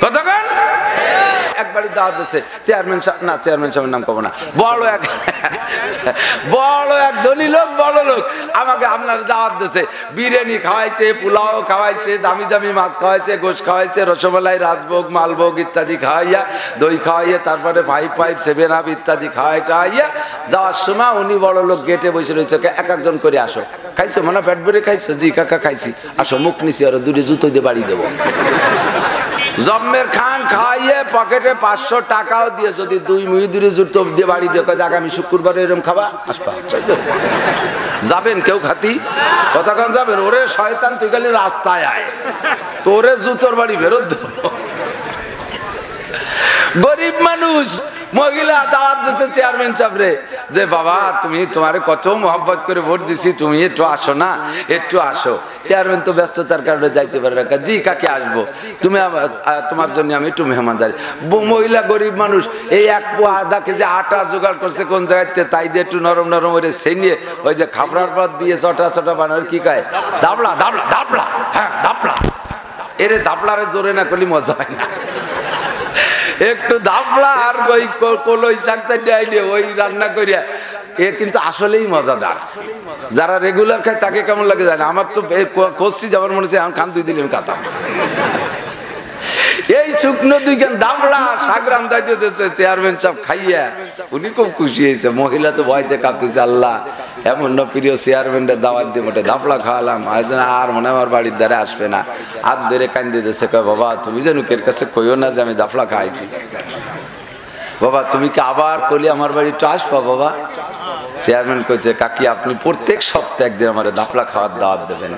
কতক্ষণ একবারই দাওয়াত দিয়েছে চেয়ারম্যান সাহেব, না চেয়ারম্যান সাহেবের নাম কব না, বড় এক ধনী লোক, বড় লোক আমাকে আপনার দাওয়াত দিয়েছে। বিরিয়ানি খাওয়াইছে, পোলাও খাওয়াইছে, দামি দামি মাছ খাওয়াইছে, গোশ খাওয়াইছে, রসমালাই, রাজভোগ, মালভোগ ইত্যাদি খাওয়াইয়া, দই খাওয়াইয়া, তারপরে 5 7 আপ ইত্যাদি খাওয়াইয়া যাওয়ার সময় উনি বড় লোক গেটে বসে রয়েছে, এক একজন করে আসো, খাইছো মানে পেট ভরে খাইছো? জি কাকা খাইছি। আসো মুখ নিছি, আর দুটো জুতো দিয়ে বাড়ি দেবো। জম্মের খান খাইয়ে পকেটে 500 টাকাও দিয়ে যদি 2 মুহিদুরি জুতো দিয়ে বাড়ি দিয়ে আগামী শুক্রবার এরকম খাবা আসবা, যাবেন কেউ খাতি? কতক্ষণ যাবেন? ওরে শয়তান তুই খালি রাস্তায় আয়, তোরে জুতোর বাড়ি ফেরত দেব। গরিব মানুষ মহিলা দাওয়াত দিয়েছে চেয়ারম্যান সাহেবরে যে বাবা তুমি তোমারে কত মহব্বত করে ভোট দিছি, তুমি একটু আসো না, একটু আসো। চেয়ারম্যান তো ব্যস্ততার কারণে যাইতে পারে না। জি কাকে আসবো, তুমি তোমার জন্য আমি একটু মেহমানদারি। মহিলা গরিব মানুষ এই 1 পোয়া আধা কেজি আটা জোগাড় করছে কোন জায়গাতে, তাই দিয়ে একটু নরম নরম করে সেনিয়ে ওই যে খাবড়ার পর দিয়ে ছোটা ছোটা বানানোর কি কয় দাবলা, দাবলা, দাবলা, হ্যাঁ দাবলা। এরে দাবলারে জোরে না করলে মজা হয় না, একটু দাবলা আর ওই কলই শাক চাইতে আইলে ওই রান্না করিয়া এ কিন্তু আসলেই মজাদার। যারা রেগুলার খায় তাকে কেমন লাগে জানে, আমার তো করছি যেমন মনে হচ্ছে খান 2 দিন খাতাম। এই শুকনো 2 খান দাবলা শাক রান্না দিতেছে চেয়ারম্যান সাহেব খাইয়া, উনি খুব খুশি হয়েছে। মহিলা তো ভয়তে কাঁপতেছে, আল্লাহ এমন না প্রিয় চেয়ারম্যানের দাওয়াত দিয়ে মোটে দাবলা খাওয়ালাম, আর মনে আমার বাড়ির দ্বারা আসবে না। হাত ধরে কান্দে দিতেছে, কয় বাবা তুমি যেন কের কাছে কইও না যে আমি দাফলা খাইছি, বাবা তুমি কি আবার কলি আমার বাড়ি একটু আসবা বাবা। চেয়ারম্যান কইছে কাকি আপনি প্রত্যেক সপ্তাহে একদিন আমার দাফলা খাওয়ার দাওয়াত দেবেন।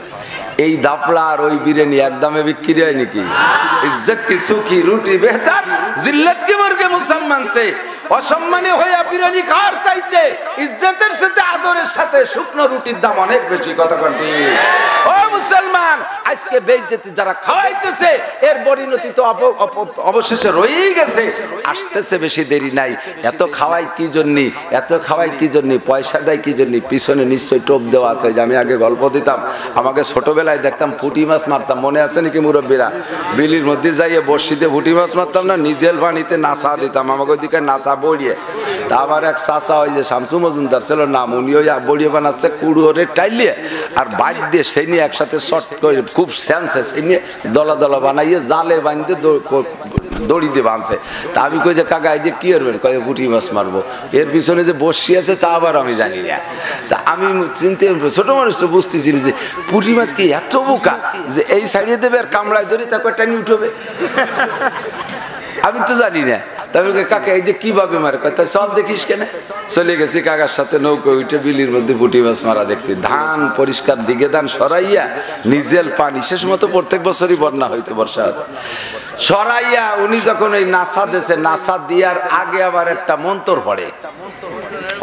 এই দাফলা আর ওই বিরিয়ানি একদমে বিক্রি হয় নাকি? ইজ্জত কি সুখী রুটি বেহতার, জিল্লত কি মর্গে মুসলমান সে। অসম্মানী হইয়া বিরিয়ানি খাওয়ার চাইতে ইজ্জতের সাথে আদরের সাথে শুকনো রুটির দাম অনেক বেশি। কতক্ষণ ঠিক? ও মুসলমান, আজকে বেইজ্জতি যারা খাওয়াইতেছে এর পরিণতি তো অবশেষে রয়েই গেছে, আসতেছে, বেশি দেরি নাই। এত খাওয়াই কি জন্য, এত খাওয়াই কি জন্য, পয়সা দেয় কি জন্য, পিছনে নিশ্চয়ই টোপ দেওয়া আছে। যে আমি আগে গল্প দিতাম, আমাকে ছোটবেলায় দেখতাম পুঁটি মাছ মারতাম, মনে আছে নাকি মুরব্বীরা? বিলির মধ্যে যাইয়ে বর্ষিতে পুঁটি মাছ মারতাম না, নিজের পানিতে নাসা দিতাম, আমাকে ওইদিকে নাসা বড়িয়ে। তা আবার এক চাচা ওই যে শামসু মজুমদার ছিল নাম, উনি ওই বড়িয়ে বানাচ্ছে কুড়ুরে টাইলিয়ে আর বাইর দিয়ে সেই নিয়ে একসাথে শর্ট করে খুব সেন্সে সেই নিয়ে দলা দলা বানাইয়ে জালে বাঁধতে দড়ি দিয়ে বাঁধছে। তা আমি কই যে কাকা এই যে কি করবেন, কয়ে পুঁটি মাছ মারবো। এর পিছনে যে বসি আছে তা আবার আমি জানি না। তা আমি চিনতে ছোট মানুষ তো বুঝতেছি যে পুঁটি মাছ কি এত বোকা যে এই সাইডে দেবে আর কামড়ায় ধরে তারপর টানি উঠবে, আমি তো জানি না। তারপরে কাকা এই যে কিভাবে মারে, কথা সব দেখিস কেন? চলে গেছি কাকার সাথে নৌকো উঠে বিলির মধ্যে পুঁটি মাছ মারা দেখতে। ধান পরিষ্কার দিকে ধান সরাইয়া নিজের পানি, শেষ মতো প্রত্যেক বছরই বন্যা হইতো বর্ষা সরাইয়া উনি যখন ওই নাসা দেশে, নাসা দিয়ার আগে আবার একটা মন্তর পড়ে।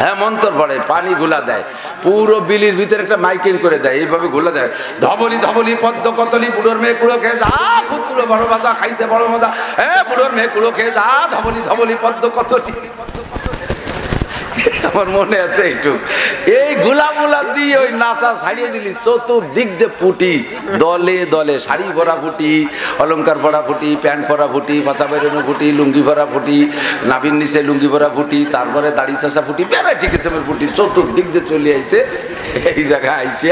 হ্যাঁ মন্তর পড়ে, পানি গুলা দেয় পুরো বিলির ভিতরে, একটা মাইকিং করে দেয়, এইভাবে গুলা দেয় ধবলি ধবলি পদ্ম কতলি, বুড়োর মেয়ে কুড়ো খেয়ে যা, খুদগুলো বড় মজা, খাইতে বড় মজা, হ্যাঁ বুড়োর মেয়ে কুড়ো খেয়ে যা, ধবলি ধবলি পদ্ম কতলি। আমার মনে আছে একটু এই গুলা দিয়ে ওই নাসা ছাড়িয়ে দিলি, চতুর্দিক দিয়ে ফুটি দলে দলে, শাড়ি ভরা ফুটি, অলঙ্কার ভরা ফুটি, প্যান্ট ভরা ফুটি, পাশা বেরোনো ফুটি, লুঙ্গি ভরা ফুটি, নাভির নিচে লুঙ্গি ভরা ফুটি, তারপরে দাড়ি চাষা ফুটি, ভ্যারাইটি কিসেমের ফুটি চতুর্দিক দিয়ে চলে আইছে। এই জায়গায় আইসে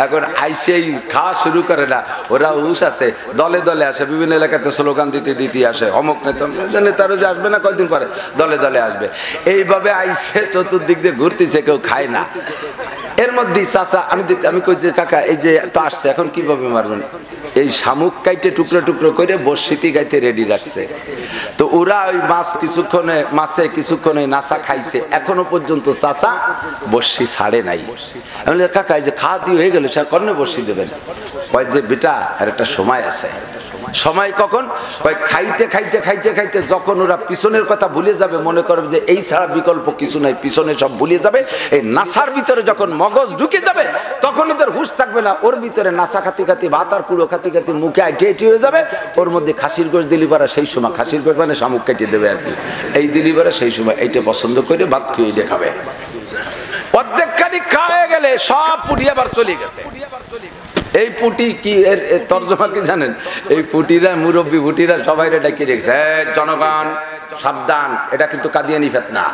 এখন আইসেই খাওয়া শুরু করে না, ওরা হুশ আছে, দলে দলে আসে, বিভিন্ন এলাকাতে স্লোগান দিতে দিতে আসে, অমুক নেতারও যে আসবে না কয়েকদিন পরে দলে দলে আসবে। এইভাবে আইসে চতুর্দিক দিয়ে ঘুরতেছে, কেউ খায় না। এর মধ্যে চাচা আমি কইছি কাকা এই যে তো আসছে, এখন কিভাবে মারবেন? এই শামুক কাইটে টুকরো টুকরো করে বর্ষিতি গাইতে রেডি রাখছে। তো ওরা ওই মাছ কিছুক্ষণে, মাছে কিছুক্ষণে নাসা খাইছে, এখনো পর্যন্ত চাচা বর্ষি ছাড়ে নাই। আমি কাকা এই যে খাওয়া দিয়ে হয়ে গেল, সে কর্ণে বর্ষি দেবেন? কয় যে বেটা আর একটা সময় আছে। সময় কখন? খাইতে খাইতে খাইতে খাইতে যখন ওরা পিছনের কথা ভুলে যাবে, মনে করবে যে এই ছাড়া বিকল্প কিছু নাই, পিছনে সব ভুলে যাবে, এই নাসার ভিতরে যখন মগজ ঢুকে যাবে তখন ওদের হুঁশ থাকবে না, ওর ভিতরে নাসা খাতি খাতি ভাত আর পুরো খাতি খাতি মুখে আইটি আইটি হয়ে যাবে। ওর মধ্যে খাসির গোশ দিলি পারা, সেই সময় খাসির গোশ মানে শামুক কেটে দেবে আর কি, এই দিলি পারা সেই সময় এইটা পছন্দ করে ভাত খেয়ে দেখাবে। অর্ধেক খানি খাওয়া হয়ে গেলে সব পুড়িয়ে আবার চলে গেছে। এই পুটি কি এর তর্জমা কি জানেন? এই পুটিরা মুরব্বী পুটিরা সবাই ডাকিয়ে রেখেছে, জনগণ সাবধান, এটা কিন্তু কাদিয়ানি ফিতনা,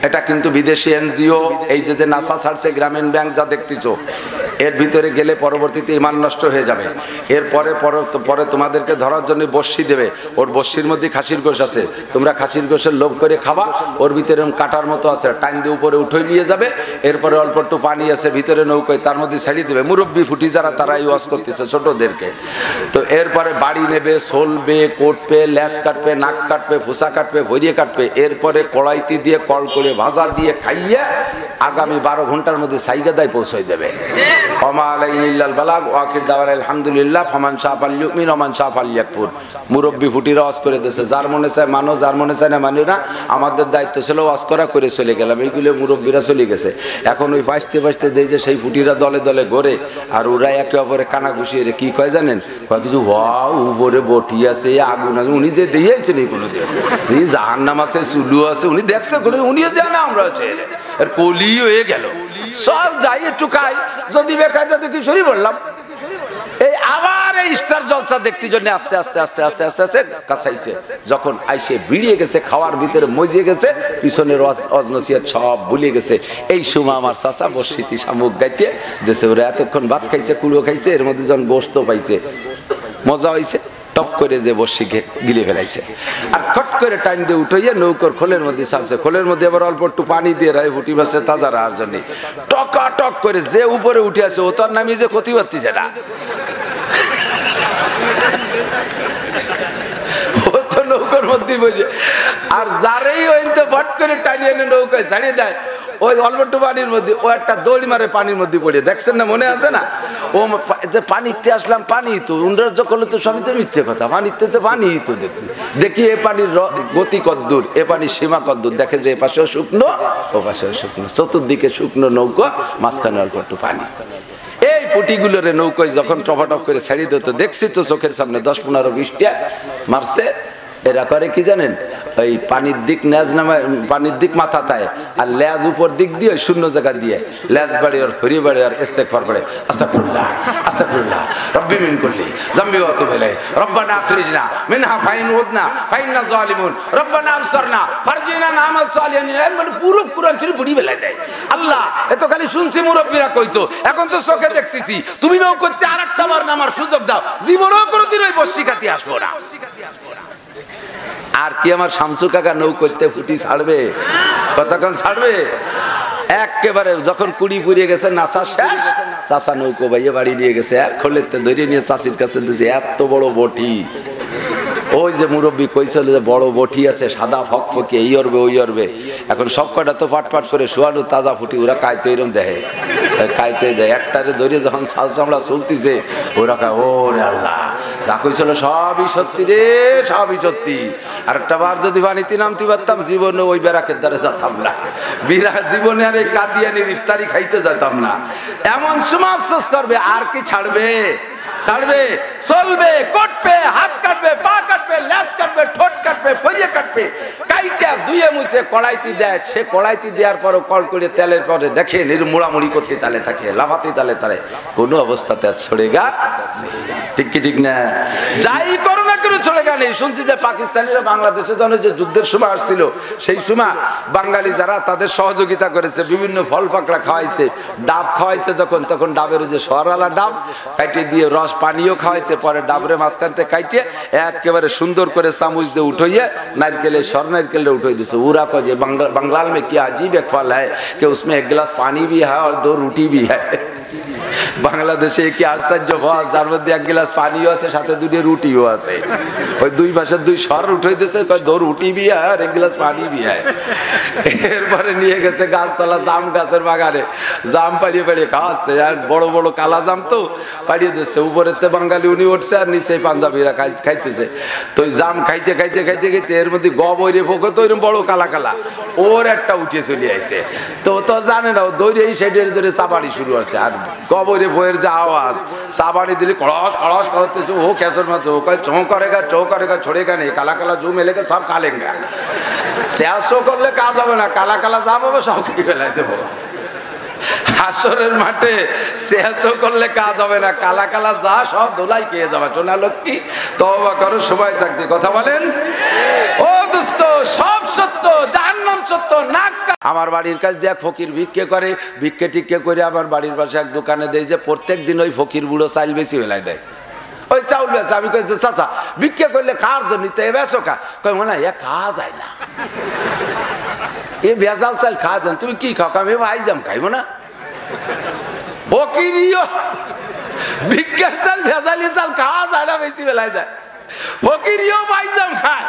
এটা কিন্তু বিদেশি এনজিও, এই যে নাসা ছাড়ছে গ্রামীণ ব্যাংক যা দেখতেছো, এর ভিতরে গেলে পরবর্তীতে ইমান নষ্ট হয়ে যাবে। এরপরে পরে তোমাদেরকে ধরার জন্য বর্ষি দেবে, ওর বর্ষির মধ্যে খাসির গোশ আছে, তোমরা খাসির গোশের লোভ করে খাবা, ওর ভিতরে কাটার মতো আছে, টাইম দিয়ে উপরে উঠে নিয়ে যাবে, এরপরে অল্প একটু পানি আছে ভিতরে নৌকায়, তার মধ্যে ছাড়িয়ে দেবে। মুরব্বী ফুটি যারা তারা ওয়াজ করতেছে ছোটদেরকে। তো এরপরে বাড়ি নেবে, সলবে, কোটবে, ল্যাস কাটবে, নাক কাটবে, ফুসা কাটবে, ভরিয়ে কাটবে, এরপরে কড়াইতে দিয়ে কল করে ভাজা দিয়ে খাইয়ে আগামী 12 ঘন্টার মধ্যে সাইগাদায় পৌঁছাই দেবে। আলহামদুলিল্লাহ, ফমান শাহ ফালইউমিন ওয়া মান শাহ ফালইয়াকফুর। মুরব্বী ফুটিরা ওয়াজ করে দিয়েছে, যার মনে চায় মানো, যার মনে চায় না মানি না। আমাদের দায়িত্ব ছিল ওয়াজ করা, করে চলে গেলাম। এইগুলো মুরব্বীরা চলে গেছে। এখন ওই বাঁচতে বাঁচতে দেয় যে সেই ফুটিরা দলে দলে ঘোরে, আর ওরা একে অপরে কানা ঘুষিয়ে কি কয় জানেন? কয় কিছু ওয়াও উপরে বটি আছে, আগুন আছে, উনি যে দিয়েছেন এইগুলো দিয়ে, উনি জাহান্নাম আছে, চুলু আছে, উনি দেখছে উনিও জানে, আমরা আর কলি হয়ে গেল। চল যাই একটু খাই, যদি বেকায়দা দেখি সরি বললাম। এই আবার এই স্টার জলসা দেখতে জন্য আস্তে আস্তে আস্তে আস্তে আস্তে আস্তে কাছাইছে। যখন আইসে বিড়িয়ে গেছে, খাওয়ার ভিতরে মজিয়ে গেছে, পিছনের অজনসিয়াত সব ভুলিয়ে গেছে। এই সময় আমার চাচা বর্ষিতি শামুক গাইতে দেশে, ওরা এতক্ষণ ভাত খাইছে, কুড়ো খাইছে, এর মধ্যে যখন গোস্ত পাইছে, মজা হয়েছে, টপ করে যে বর্ষি গিলে ফেলাইছে, আর খট করে টাইম দিয়ে উঠাইয়া নৌকর খোলের মধ্যে ছাড়ছে। খোলের মধ্যে আবার অল্প একটু পানি দিয়ে রায় ফুটি মাছে তাজা রাহার জন্য টকা টক করে যে উপরে উঠে আসে, ও তার নামে যে ক্ষতি পাচ্ছে না, ও তো নৌকার মধ্যে বসে, আর যারেই ওই তো ফট করে টানিয়ে এনে নৌকায় ছাড়িয়ে দেয়, ওই অল্প একটু পানির মধ্যে ও একটা দড়ি মারে পানির মধ্যে পড়ে, দেখছেন না, মনে আছে না? ও যে পানিতে আসলাম, পানি তো উন্ডার্য করলে তো সবই তো মিথ্যে কথা, পানিতে তো পানি তো দেখি এ পানির গতি কদ্দূর, এ পানির সীমা কদ্দূর, দেখে যে এ পাশেও শুকনো, ও পাশেও শুকনো, চতুর্দিকে শুকনো নৌকা, মাঝখানে অল্প একটু পানি। এই পুটিগুলোর নৌকায় যখন টপাটপ করে ছাড়িয়ে দিত, দেখছি তো চোখের সামনে 10-15-20টা মারছে। এরা করে কি জানেন? ওই পানির দিক লেজ নামে, পানির দিক মাথা তাই, আর লেজ উপর দিক দিয়ে শূন্য জায়গা দিয়ে লেজ বাড়ি আর ফরি বাড়ি আর ইস্তেগফার করে, আস্তাগফিরুল্লাহ আস্তাগফিরুল্লাহ রব্বি মিন কুল্লি যামবি ওয়া তুব ইলাইহি রব্বানা আখরিজনা মিনহা ফাইন উদনা ফাইন্না যালিমুন রব্বানা আবসারনা ফারজিনা নামাল সালিহান। এর মানে পুরো কুরআন শরীফ পড়ি বেলায় দেয়। আল্লাহ এত খালি শুনছি মুরব্বিরা কইতো, এখন তো চোখে দেখতেছি। তুমি নৌ করতে আরেকটা বার নামার সুযোগ দাও, জীবনও কোনোদিন ওই বর্ষি খাতি আসবো না। আর কি আমার শামসু কাকা নৌ করতে ফুটি ছাড়বে? কতক্ষণ ছাড়বে? একেবারে যখন কুড়ি পুড়িয়ে গেছে, নাসা শেষ, চাচা নৌকো ভাইয়ে বাড়ি নিয়ে গেছে, খোলেতে ধরে নিয়ে চাষির কাছে দিয়েছে, এত বড় বটি। ওই যে মুরব্বী কইছিল যে বড় বটি আছে, সাদা ফকফকে, এই অরবে ওই অরবে। এখন সব কটা তো পাট পাট করে শোয়ানো তাজা ফুটি, ওরা কায়তো এরম দেখে, কায়তো দেয়। একটারে ধরে যখন সাল চামড়া চলতিছে, ওরা কায় ওরে আল্লাহ, যা কইছিল সবই সত্যি রে, সবই সত্যি। আর একটা বার যদি পানিতে নামতে পারতাম, জীবনে ওই বেড়াকের দ্বারা যেতাম না, বিরাট জীবনে আর এই কাদিয়ানির ইফতারি খাইতে যেতাম না। এমন সময় আফসোস করবে, আর কি ছাড়বে? ছাড়বে? চলবে, কাটবে, হাত কাটবে, পা কাটবে, লেজ কাটবে, ঠোঁট কাটবে, ফরিয়ে কাটবে, কাইটা ধুয়ে মুছে কড়াইতে দেয়। সে কড়াইতে দেওয়ার পরও কল করে তেলের পরে দেখে নির্মূড়ামুড়ি করতে তালে থাকে, লাফাতে তালে তালে, কোনো অবস্থাতে আর ছড়ে গা। ঠিক কি ঠিক না? যাই করো না কেন ছড়ে গা নেই। শুনছি যে পাকিস্তানিরা বাংলাদেশে যখন যে যুদ্ধের সময় আসছিল, সেই সময় বাঙালি যারা তাদের সহযোগিতা করেছে, বিভিন্ন ফল পাকড়া খাওয়াইছে, ডাব খাওয়াইছে, যখন তখন ডাবের যে সরালা ডাব কাইটে দিয়ে রস পানিও খাওয়াইছে, পরে ডাবরে মাঝখানতে কাইটে একেবারে সুন্দর করে চামচ দিয়ে উঠাইয়ে नारकेले सर नारकेल उठो दिसे उरा को जे बंगाल में क्या अजीब एक फल है कि उसमें एक गिलास पानी भी है और 2 रोटी भी है। বাংলাদেশে কি আশ্চর্য ফল, যার মধ্যে এক গ্লাস পানিও আছে, সাথে 2টি রুটিও আছে। ওই দুই পাশে 2 সর উঠাই দিয়েছে, কয় 2 রুটি भी है और एक गिलास पानी भी है। এরপরে নিয়ে গেছে গাছতলা জাম গাছের বাগানে, জাম পাড়িয়ে পাড়িয়ে খাওয়াচ্ছে। আর বড় বড় কালা জাম তো পাড়িয়ে দিচ্ছে, উপরেতে বাঙালি উনি উঠছে আর নিচে পাঞ্জাবিরা খাইতেছে। তো ওই জাম খাইতে খাইতে খাইতে খাইতে এর মধ্যে গবইরে ফোকে তো এরকম বড় কালা কালা, ওর একটা উঠে চলে আসছে। তো তো জানে না, ও দৌড়ে এই সাইডে ধরে চাপাড়ি শুরু আছে। আর গবইরে বইয়ের যে আওয়াজ, চাপাড়ি দিলে কড়স কড়স করতেছে, ও ক্যাসের মতো কয় চৌ করেগা छोड़ेगा नहीं, काला काला जो मिलेगा सब खा लेंगे। 400 করলে কাজ হবে না, কালা কালা যা পাবে সব খেয়ে ফেলাই দেবো। হাসরের মাঠে সেহাচো করলে কাজ হবে না, কালা কালা যা সব ধুলাই খেয়ে যাবে। সোনা লক্ষ্মী তওবা করো, সময় থাকতে কথা বলেন। ও দোস্ত, সব সত্য, জাহান্নাম সত্য না। আমার বাড়ির কাছে দেখ ফকির ভিক্ষে করে, ভিক্ষে টিক্ষে করে আমার বাড়ির পাশে এক দোকানে দেয় যে প্রত্যেক দিন ওই ফকির বুড়ো চাইল বেশি বেলায় দেয়, ওই চাউল বেছে। আমি কইছি চাচা ভিক্ষে করলে খাওয়ার জন্য তো এ বেছো কা? কই মনে হয় খাওয়া যায় না, এ ভেজাল চাল খাওয়া যান। তুমি কি খাও? আমি আইজাম খাইব না। ফকিরিও ভিক্ষার চাল ভেজালি চাল খাওয়া যায় না, বেশি বেলায় দেয়। ফকিরিও আইজাম খায়।